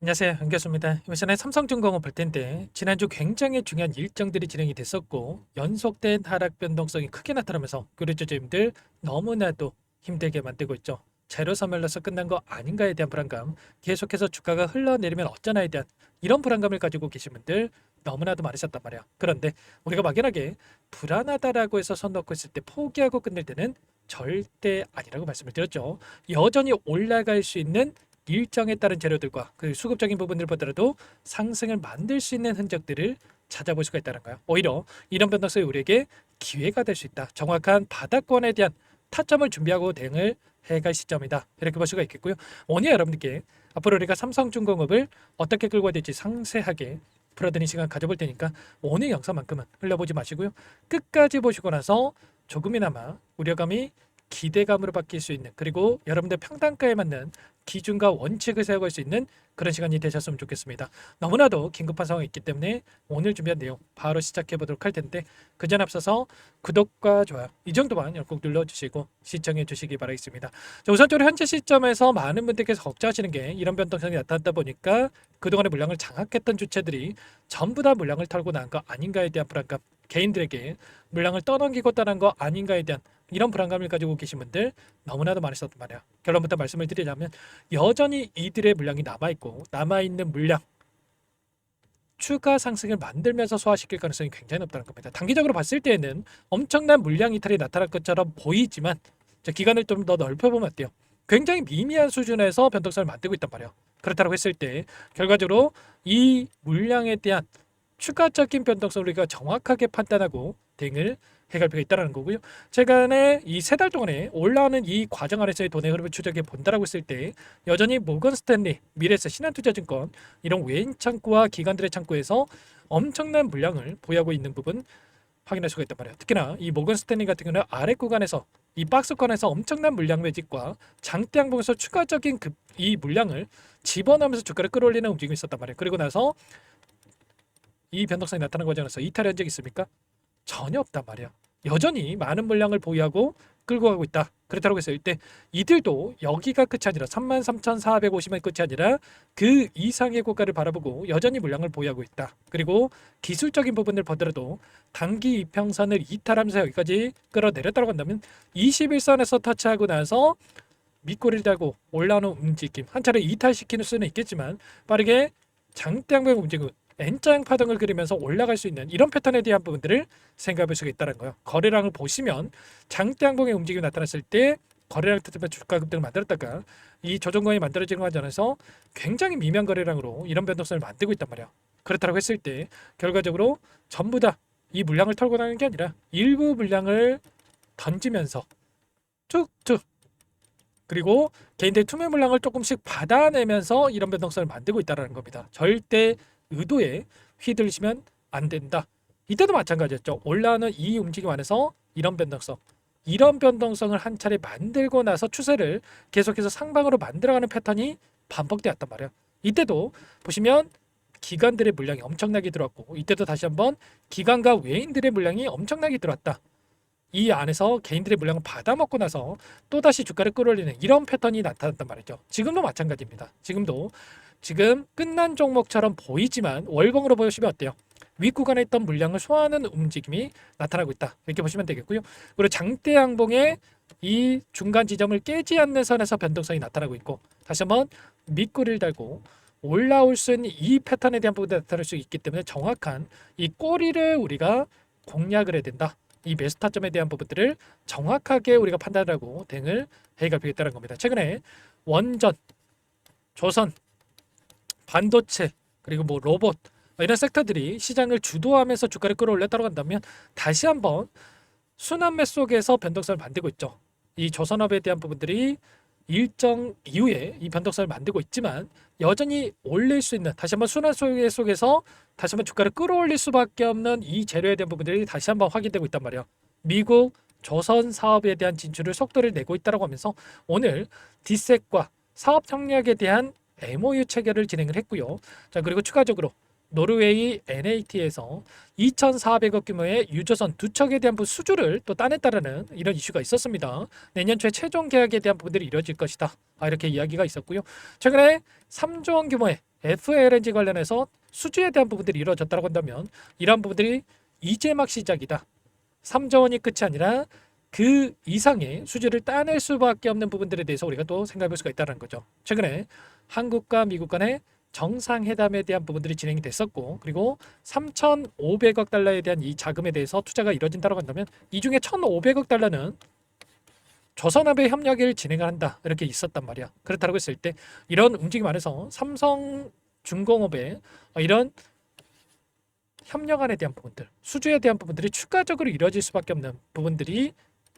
안녕하세요. 안교수입니다. 이번 시간에 삼성중공업 볼 텐데 지난주 굉장히 중요한 일정들이 진행이 됐었고 연속된 하락 변동성이 크게 나타나면서 교류주주님들 너무나도 힘들게 만들고 있죠. 제로 서멸러서 끝난 거 아닌가에 대한 불안감, 계속해서 주가가 흘러내리면 어쩌나에 대한 이런 불안감을 가지고 계신 분들 너무나도 많으셨단 말이야. 그런데 우리가 막연하게 불안하다라고 해서 손 놓고 있을 때 포기하고 끝낼 때는 절대 아니라고 말씀을 드렸죠. 여전히 올라갈 수 있는 일정에 따른 재료들과 그 수급적인 부분들 보더라도 상승을 만들 수 있는 흔적들을 찾아볼 수가 있다는 거예요. 오히려 이런 변동성이 우리에게 기회가 될 수 있다. 정확한 바닥권에 대한 타점을 준비하고 대응을 해갈 시점이다. 이렇게 볼 수가 있겠고요. 오늘 여러분들께 앞으로 우리가 삼성중공업을 어떻게 끌고 가야 될지 상세하게 풀어드리는 시간 가져볼 테니까 오늘 영상만큼은 흘려보지 마시고요. 끝까지 보시고 나서 조금이나마 우려감이 기대감으로 바뀔 수 있는, 그리고 여러분들 평단가에 맞는 기준과 원칙을 세워갈 수 있는 그런 시간이 되셨으면 좋겠습니다. 너무나도 긴급한 상황이 있기 때문에 오늘 준비한 내용 바로 시작해 보도록 할 텐데, 그 전 앞서서 구독과 좋아요 이 정도만 꼭 눌러주시고 시청해 주시기 바라겠습니다. 자, 우선적으로 현재 시점에서 많은 분들께서 걱정하시는 게 이런 변동성이 나타났다 보니까 그동안의 물량을 장악했던 주체들이 전부 다 물량을 털고 나간 거 아닌가에 대한 불안감, 개인들에게 물량을 떠넘기고 떠난 거 아닌가에 대한 이런 불안감을 가지고 계신 분들 너무나도 많으셨단 말이야. 결론부터 말씀을 드리자면 여전히 이들의 물량이 남아있고, 남아있는 물량 추가 상승을 만들면서 소화시킬 가능성이 굉장히 높다는 겁니다. 단기적으로 봤을 때에는 엄청난 물량 이탈이 나타날 것처럼 보이지만 기간을 좀 더 넓혀보면 어때요? 굉장히 미미한 수준에서 변동성을 만들고 있단 말이에요. 그렇다고 했을 때 결과적으로 이 물량에 대한 추가적인 변동성을 우리가 정확하게 판단하고 대응을 해갈 필요가 있다는 거고요. 최근에 이 세 달 동안에 올라오는 이 과정 안에서의 돈의 흐름을 추적해 본다라고 했을 때 여전히 모건 스탠리, 미래에셋, 신한투자증권 이런 외인 창구와 기관들의 창구에서 엄청난 물량을 보유하고 있는 부분 확인할 수가 있단 말이에요. 특히나 이 모건 스탠리 같은 경우는 아래 구간에서 이 박스권에서 엄청난 물량 매집과 장대 양봉에서 추가적인 이 물량을 집어넣으면서 주가를 끌어올리는 움직임이 있었단 말이에요. 그리고 나서 이 변동성이 나타난 과정에서 이탈한 적이 있습니까? 전혀 없단 말이야. 여전히 많은 물량을 보유하고 끌고 가고 있다. 그렇다고 했을 때 이들도 여기가 끝이 아니라 33,450원 끝이 아니라 그 이상의 고가를 바라보고 여전히 물량을 보유하고 있다. 그리고 기술적인 부분을 보더라도 단기 이평선을 이탈하면서 여기까지 끌어내렸다고 한다면 21선에서 터치하고 나서 밑꼬리를 달고 올라오는 움직임, 한 차례 이탈시키는 수는 있겠지만 빠르게 장대양봉 움직임, N자형 파동을 그리면서 올라갈 수 있는 이런 패턴에 대한 부분들을 생각해 볼 수가 있다는 거예요. 거래량을 보시면 장대양봉의 움직임이 나타났을 때 거래량 특집의 주가 급등을 만들었다가 이 조정권이 만들어지는 과정에서 굉장히 미미한 거래량으로 이런 변동성을 만들고 있단 말이야. 그렇다고 했을 때 결과적으로 전부 다 이 물량을 털고 나가는 게 아니라 일부 물량을 던지면서 툭툭, 그리고 개인들의 투매 물량을 조금씩 받아내면서 이런 변동성을 만들고 있다는 겁니다. 절대 의도에 휘둘리시면 안 된다. 이때도 마찬가지였죠. 올라오는 이 움직임 안에서 이런 변동성을 한 차례 만들고 나서 추세를 계속해서 상방으로 만들어가는 패턴이 반복되었단 말이에요. 이때도 보시면 기관들의 물량이 엄청나게 들어왔고, 이때도 다시 한번 기관과 외인들의 물량이 엄청나게 들어왔다. 이 안에서 개인들의 물량을 받아먹고 나서 또다시 주가를 끌어올리는 이런 패턴이 나타났단 말이죠. 지금도 마찬가지입니다. 지금 끝난 종목처럼 보이지만 월봉으로 보시면 어때요? 윗구간에 있던 물량을 소화하는 움직임이 나타나고 있다. 이렇게 보시면 되겠고요. 그리고 장대 양봉의 이 중간 지점을 깨지 않는 선에서 변동성이 나타나고 있고, 다시 한번 밑꼬리를 달고 올라올 수 있는 이 패턴에 대한 부분이 나타날 수 있기 때문에 정확한 이 꼬리를 우리가 공략을 해야 된다. 이 매수 타점에 대한 부분들을 정확하게 우리가 판단하고 대응을 해갈 필요가 있다는 겁니다. 최근에 원전, 조선, 반도체, 그리고 뭐 로봇 이런 섹터들이 시장을 주도하면서 주가를 끌어올렸다고 한다면 다시 한번 순환매 속에서 변동성을 만들고 있죠. 이 조선업에 대한 부분들이 일정 이후에 이 변동성을 만들고 있지만 여전히 올릴 수 있는, 다시 한번 순환 속에서 다시 한번 주가를 끌어올릴 수밖에 없는 이 재료에 대한 부분들이 다시 한번 확인되고 있단 말이에요. 미국 조선 사업에 대한 진출을 속도를 내고 있다고 하면서 오늘 디셋과 사업 협력에 대한 MOU 체결을 진행을 했고요. 자, 그리고 추가적으로 노르웨이 NAT에서 2,400억 규모의 유조선 두 척에 대한 수주를 또 따냈다라는 이런 이슈가 있었습니다. 내년 초에 최종 계약에 대한 부분들이 이루어질 것이다. 이렇게 이야기가 있었고요. 최근에 3조 원 규모의 FLNG 관련해서 수주에 대한 부분들이 이루어졌다고 한다면 이러한 부분들이 이제 막 시작이다. 3조 원이 끝이 아니라 그 이상의 수주를 따낼 수밖에 없는 부분들에 대해서 우리가 또 생각해 볼 수가 있다는 거죠. 최근에 한국과 미국 간의 정상회담에 대한 부분들이 진행이 됐었고, 그리고 3,500억 달러에 대한 이 자금에 대해서 투자가 이루어진다고 한다면 이 중에 1,500억 달러는 조선업의 협력을 진행을 한다 이렇게 있었단 말이야. 그렇다고 했을 때 이런 움직임 안에서 삼성중공업의 이런 협력안에 대한 부분들, 수주에 대한 부분들이 추가적으로 이루어질 수밖에 없는 부분들이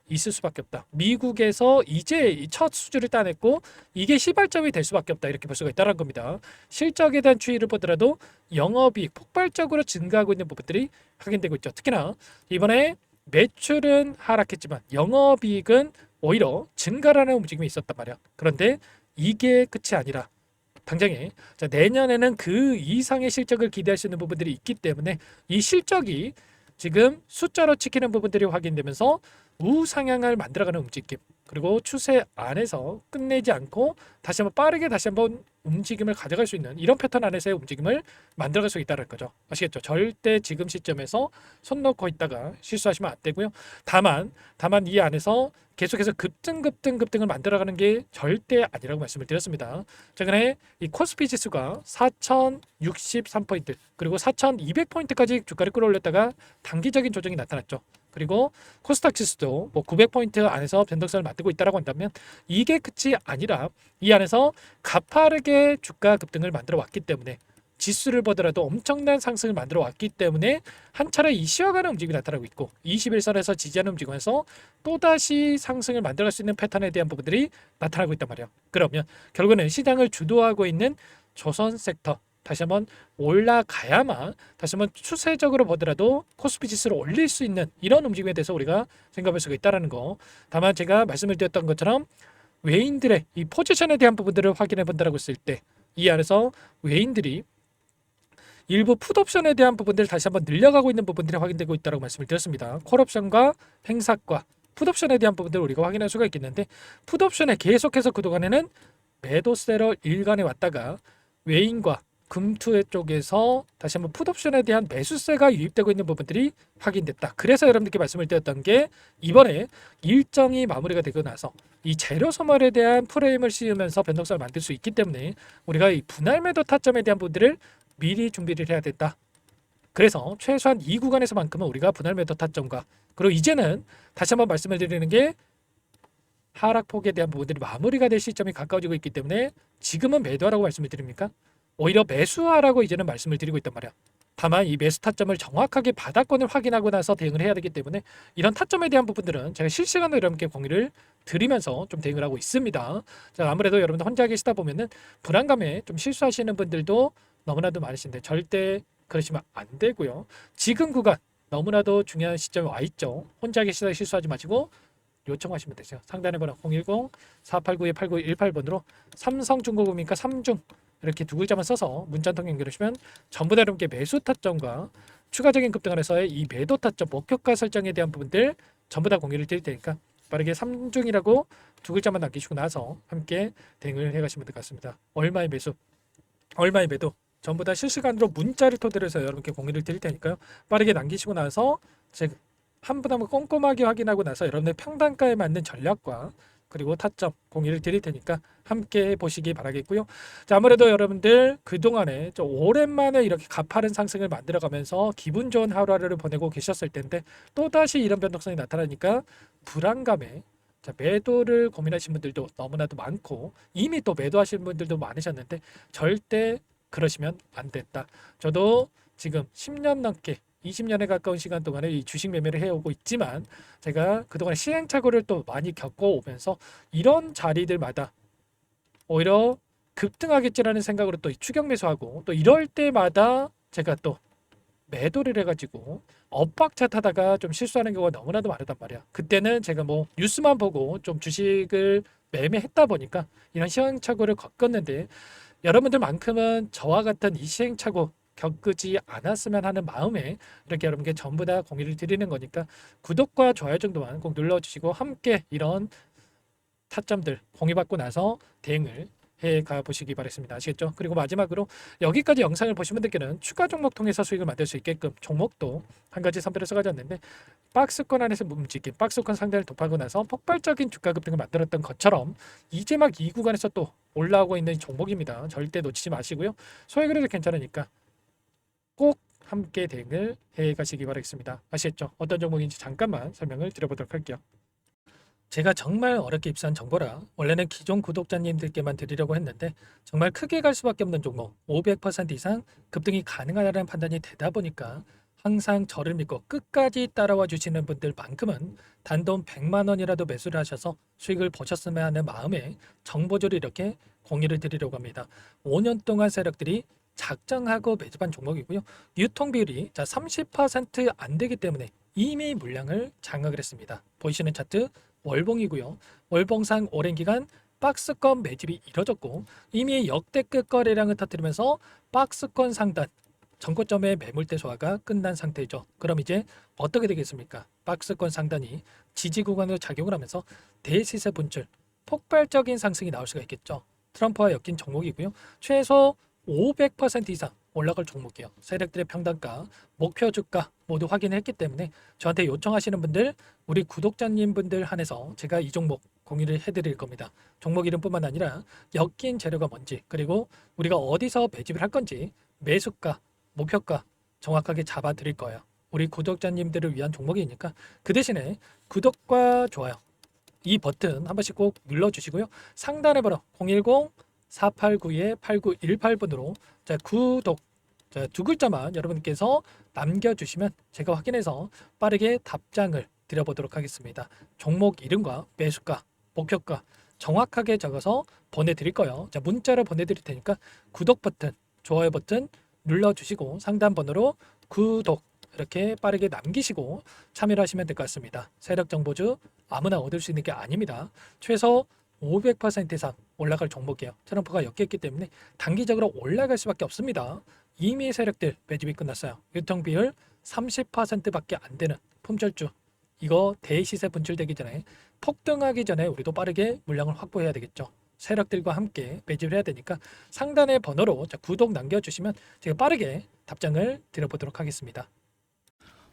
있을 수밖에 없다. 미국에서 이제 첫 수주를 따냈고 이게 시발점이 될 수밖에 없다 이렇게 볼 수가 있다는 겁니다. 실적에 대한 추이를 보더라도 영업이익 폭발적으로 증가하고 있는 부분들이 확인되고 있죠. 특히나 이번에 매출은 하락했지만 영업이익은 오히려 증가라는 움직임이 있었단 말이야. 그런데 이게 끝이 아니라 당장에 내년에는 그 이상의 실적을 기대할 수 있는 부분들이 있기 때문에 이 실적이 지금 숫자로 찍히는 부분들이 확인되면서 우상향을 만들어가는 움직임, 그리고 추세 안에서 끝내지 않고 다시 한번 빠르게 다시 한번 움직임을 가져갈 수 있는 이런 패턴 안에서의 움직임을 만들어갈 수 있다는 거죠. 아시겠죠? 절대 지금 시점에서 손 놓고 있다가 실수하시면 안 되고요. 다만 이 안에서 계속해서 급등을 만들어가는 게 절대 아니라고 말씀을 드렸습니다. 최근에 이 코스피 지수가 4,063포인트 그리고 4,200포인트까지 주가를 끌어올렸다가 단기적인 조정이 나타났죠. 그리고 코스닥 지수도 뭐 900포인트 안에서 변동성을 만들고 있다고 한다면 이게 끝이 아니라 이 안에서 가파르게 주가 급등을 만들어 왔기 때문에 지수를 보더라도 엄청난 상승을 만들어 왔기 때문에 한 차례 이 쉬어가는 움직임이 나타나고 있고 21선에서 지지하는 움직임에서 또다시 상승을 만들어갈 수 있는 패턴에 대한 부분들이 나타나고 있단 말이에요. 그러면 결국에는 시장을 주도하고 있는 조선 섹터 다시 한번 올라가야만 다시 한번 추세적으로 보더라도 코스피 지수를 올릴 수 있는 이런 움직임에 대해서 우리가 생각할 수가 있다는 거. 다만 제가 말씀을 드렸던 것처럼 외인들의 이 포지션에 대한 부분들을 확인해 본다고 했을 때 이 안에서 외인들이 일부 풋옵션에 대한 부분들을 다시 한번 늘려가고 있는 부분들이 확인되고 있다고 말씀을 드렸습니다. 콜옵션과 행사과 풋옵션에 대한 부분들을 우리가 확인할 수가 있겠는데 풋옵션에 계속해서 그동안에는 매도세로 일관해 왔다가 외인과 금투의 쪽에서 다시 한번 풋옵션에 대한 매수세가 유입되고 있는 부분들이 확인됐다. 그래서 여러분들께 말씀을 드렸던 게 이번에 일정이 마무리가 되고 나서 이 재료 소멸에 대한 프레임을 씌우면서 변동성을 만들 수 있기 때문에 우리가 이 분할 매도 타점에 대한 부분들을 미리 준비를 해야 됐다. 그래서 최소한 이 구간에서만큼은 우리가 분할 매도 타점과 그리고 이제는 다시 한번 말씀을 드리는 게 하락폭에 대한 부분들이 마무리가 될 시점이 가까워지고 있기 때문에 지금은 매도하라고 말씀을 드립니까? 오히려 매수하라고 이제는 말씀을 드리고 있단 말이야. 다만 이 매수 타점을 정확하게 바닥권을 확인하고 나서 대응을 해야 되기 때문에 이런 타점에 대한 부분들은 제가 실시간으로 여러분께 공유를 드리면서 좀 대응을 하고 있습니다. 자, 아무래도 여러분들 혼자 계시다 보면은 불안감에 좀 실수하시는 분들도 너무나도 많으신데 절대 그러시면 안 되고요. 지금 구간 너무나도 중요한 시점에 와 있죠. 혼자 계시다 실수하지 마시고 요청하시면 되죠. 상단에 번호 010-489-8918번으로 삼성중공업이니까 삼중 이렇게 두 글자만 써서 문자 한 통 연결하시면 전부 다 여러분께 매수 타점과 추가적인 급등안에서의 이 매도 타점 목표가 설정에 대한 부분들 전부 다 공유를 드릴 테니까 빠르게 삼중이라고 두 글자만 남기시고 나서 함께 대응을 해가시면 될 것 같습니다. 얼마의 매수, 얼마의 매도 전부 다 실시간으로 문자를 토대로 해서 여러분께 공유를 드릴 테니까요. 빠르게 남기시고 나서 제가 한 분 한 분 꼼꼼하게 확인하고 나서 여러분의 평단가에 맞는 전략과 그리고 타점 공유를 드릴 테니까 함께 보시기 바라겠고요. 자, 아무래도 여러분들 그동안에 좀 오랜만에 이렇게 가파른 상승을 만들어가면서 기분 좋은 하루하루를 보내고 계셨을 텐데 또다시 이런 변동성이 나타나니까 불안감에 자, 매도를 고민하신 분들도 너무나도 많고 이미 또 매도하신 분들도 많으셨는데 절대 그러시면 안 됐다. 저도 지금 10년 넘게 20년에 가까운 시간 동안에 이 주식 매매를 해오고 있지만 제가 그동안 시행착오를 또 많이 겪어오면서 이런 자리들마다 오히려 급등하겠지라는 생각으로 또 추격 매수하고 또 이럴 때마다 제가 또 매도를 해가지고 엇박자 타다가 좀 실수하는 경우가 너무나도 많았단 말이야. 그때는 제가 뭐 뉴스만 보고 좀 주식을 매매했다 보니까 이런 시행착오를 겪었는데 여러분들만큼은 저와 같은 이 시행착오 겪지 않았으면 하는 마음에 이렇게 여러분께 전부 다 공유를 드리는 거니까 구독과 좋아요 정도만 꼭 눌러주시고 함께 이런 타점들 공유받고 나서 대응을 해 가보시기 바라겠습니다. 아시겠죠? 그리고 마지막으로 여기까지 영상을 보신 분들께는 추가 종목 통해서 수익을 만들 수 있게끔 종목도 한 가지 선별해서 가져왔는데, 박스권 안에서 움직임, 박스권 상단을 돌파하고 나서 폭발적인 주가 급등을 만들었던 것처럼 이제 막 이 구간에서 또 올라오고 있는 종목입니다. 절대 놓치지 마시고요. 소액으로 해도 괜찮으니까 꼭 함께 대응을 해 가시기 바라겠습니다. 아시겠죠? 어떤 종목인지 잠깐만 설명을 드려보도록 할게요. 제가 정말 어렵게 입수한 정보라 원래는 기존 구독자님들께만 드리려고 했는데, 정말 크게 갈 수밖에 없는 종목 500% 이상 급등이 가능하다는 판단이 되다 보니까 항상 저를 믿고 끝까지 따라와 주시는 분들만큼은 단돈 100만 원이라도 매수를 하셔서 수익을 보셨으면 하는 마음에 정보조를 이렇게 공유를 드리려고 합니다. 5년 동안 세력들이 작정하고 매집한 종목이고요. 유통 비율이 30%안 되기 때문에 이미 물량을 장악을 했습니다. 보이시는 차트 월봉이고요. 월봉상 오랜 기간 박스권 매집이 이뤄졌고 이미 역대급 거래량을 터뜨리면서 박스권 상단 전고점의 매물대 소화가 끝난 상태죠. 그럼 이제 어떻게 되겠습니까? 박스권 상단이 지지 구간으로 작용을 하면서 대시세 분출, 폭발적인 상승이 나올 수가 있겠죠. 트럼프와 엮인 종목이고요. 최소 500% 이상 올라갈 종목이에요. 세력들의 평단가, 목표 주가 모두 확인했기 때문에 저한테 요청하시는 분들, 우리 구독자님 분들 한해서 제가 이 종목 공유를 해드릴 겁니다. 종목 이름뿐만 아니라 엮인 재료가 뭔지, 그리고 우리가 어디서 매집을 할 건지 매수가, 목표가 정확하게 잡아 드릴 거예요. 우리 구독자님들을 위한 종목이니까 그 대신에 구독과 좋아요 이 버튼 한 번씩 꼭 눌러주시고요. 상단에 번호 010-489-8918번으로 구독 두 글자만 여러분께서 남겨주시면 제가 확인해서 빠르게 답장을 드려보도록 하겠습니다. 종목 이름과 매수가, 목표가 정확하게 적어서 보내드릴 거예요. 문자로 보내드릴 테니까 구독 버튼, 좋아요 버튼 눌러주시고 상단 번호로 구독 이렇게 빠르게 남기시고 참여를 하시면 될 것 같습니다. 세력 정보주 아무나 얻을 수 있는 게 아닙니다. 최소 500% 이상 올라갈 종목이에요. 트럼프가 엮였기 때문에 단기적으로 올라갈 수밖에 없습니다. 이미 세력들 매집이 끝났어요. 유통 비율 30%밖에 안 되는 품절주, 이거 대시세 분출되기 전에, 폭등하기 전에 우리도 빠르게 물량을 확보해야 되겠죠. 세력들과 함께 매집을 해야 되니까 상단의 번호로 구독 남겨주시면 제가 빠르게 답장을 드려보도록 하겠습니다.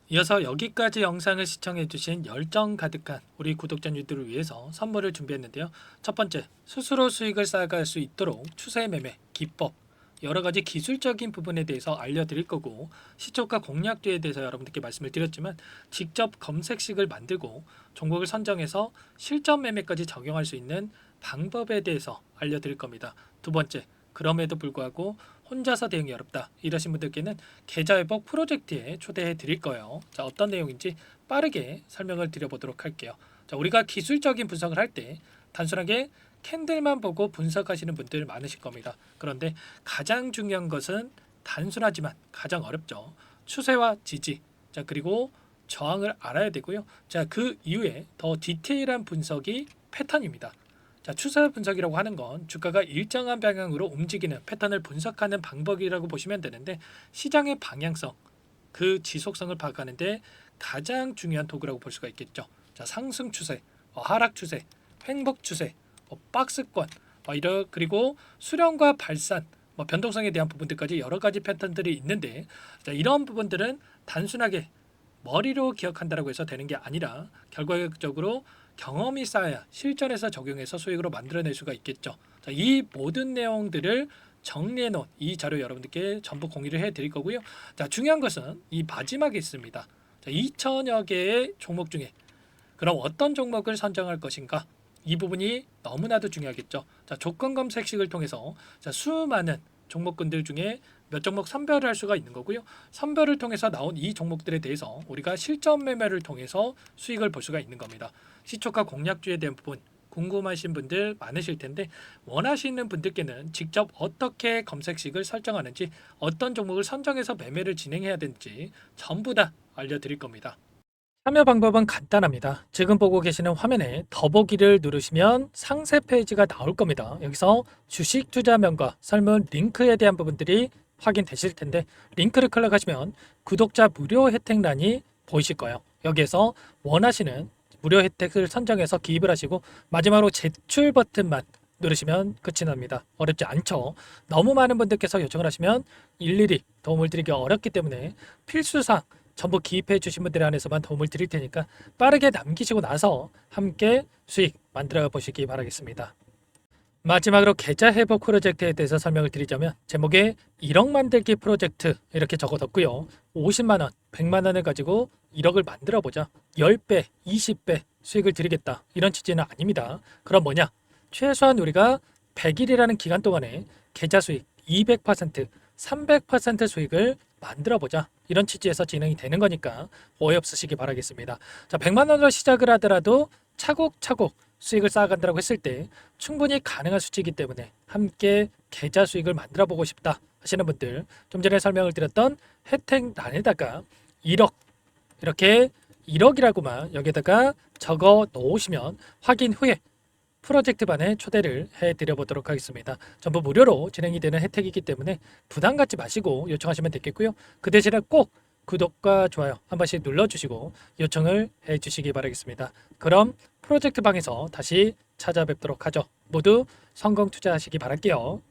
이어서 여기까지 영상을 시청해주신 열정 가득한 우리 구독자님들을 위해서 선물을 준비했는데요. 첫 번째, 스스로 수익을 쌓아갈 수 있도록 추세 매매 기법, 여러 가지 기술적인 부분에 대해서 알려드릴 거고, 시초가 공략주에 대해서 여러분들께 말씀을 드렸지만 직접 검색식을 만들고 종목을 선정해서 실전 매매까지 적용할 수 있는 방법에 대해서 알려드릴 겁니다. 두 번째, 그럼에도 불구하고 혼자서 대응이 어렵다 이러신 분들께는 계좌회복 프로젝트에 초대해 드릴 거예요. 어떤 내용인지 빠르게 설명을 드려보도록 할게요. 우리가 기술적인 분석을 할 때 단순하게 캔들만 보고 분석하시는 분들 많으실 겁니다. 그런데 가장 중요한 것은 단순하지만 가장 어렵죠. 추세와 지지, 그리고 저항을 알아야 되고요. 그 이후에 더 디테일한 분석이 패턴입니다. 추세 분석이라고 하는 건 주가가 일정한 방향으로 움직이는 패턴을 분석하는 방법이라고 보시면 되는데, 시장의 방향성, 그 지속성을 파악하는데 가장 중요한 도구라고 볼 수가 있겠죠. 상승 추세, 하락 추세, 횡복 추세, 박스권, 그리고 수렴과 발산, 변동성에 대한 부분들까지 여러 가지 패턴들이 있는데, 이런 부분들은 단순하게 머리로 기억한다고 해서 되는 게 아니라 결과적으로 경험이 쌓아야 실전에서 적용해서 수익으로 만들어낼 수가 있겠죠. 이 모든 내용들을 정리해 놓은 이 자료 여러분들께 전부 공유를 해 드릴 거고요. 중요한 것은 이 마지막에 있습니다. 2천여 개의 종목 중에 그럼 어떤 종목을 선정할 것인가, 이 부분이 너무나도 중요하겠죠. 조건 검색식을 통해서 수많은 종목군들 중에 몇 종목 선별을 할 수가 있는 거고요. 선별을 통해서 나온 이 종목들에 대해서 우리가 실전 매매를 통해서 수익을 볼 수가 있는 겁니다. 시초가 공략주에 대한 부분 궁금하신 분들 많으실 텐데, 원하시는 분들께는 직접 어떻게 검색식을 설정하는지, 어떤 종목을 선정해서 매매를 진행해야 되는지 전부 다 알려드릴 겁니다. 참여 방법은 간단합니다. 지금 보고 계시는 화면에 더보기를 누르시면 상세 페이지가 나올 겁니다. 여기서 주식 투자명과 설문 링크에 대한 부분들이 확인되실 텐데, 링크를 클릭하시면 구독자 무료 혜택란이 보이실 거예요. 여기에서 원하시는 무료 혜택을 선정해서 기입을 하시고 마지막으로 제출 버튼만 누르시면 끝이 납니다. 어렵지 않죠? 너무 많은 분들께서 요청을 하시면 일일이 도움을 드리기 어렵기 때문에 필수사항 전부 기입해 주신 분들 안에서만 도움을 드릴 테니까 빠르게 남기시고 나서 함께 수익 만들어 보시기 바라겠습니다. 마지막으로 계좌 회복 프로젝트에 대해서 설명을 드리자면 제목에 1억 만들기 프로젝트 이렇게 적어뒀고요. 50만 원, 100만 원을 가지고 1억을 만들어 보자. 10배, 20배 수익을 드리겠다. 이런 취지는 아닙니다. 그럼 뭐냐? 최소한 우리가 100일이라는 기간 동안에 계좌 수익 200%, 300% 수익을 만들어 보자. 이런 취지에서 진행이 되는 거니까 오해 없으시기 바라겠습니다. 자, 100만 원으로 시작을 하더라도 차곡차곡 수익을 쌓아간다고 했을 때 충분히 가능한 수치이기 때문에 함께 계좌 수익을 만들어 보고 싶다 하시는 분들, 좀 전에 설명을 드렸던 혜택란에다가 1억 이렇게 1억이라고만 여기다가 적어 놓으시면 확인 후에 프로젝트 반에 초대를 해드려 보도록 하겠습니다. 전부 무료로 진행이 되는 혜택이기 때문에 부담 갖지 마시고 요청하시면 되겠고요. 그 대신에 꼭 구독과 좋아요 한 번씩 눌러주시고 요청을 해주시기 바라겠습니다. 그럼 프로젝트 방에서 다시 찾아뵙도록 하죠. 모두 성공 투자하시기 바랄게요.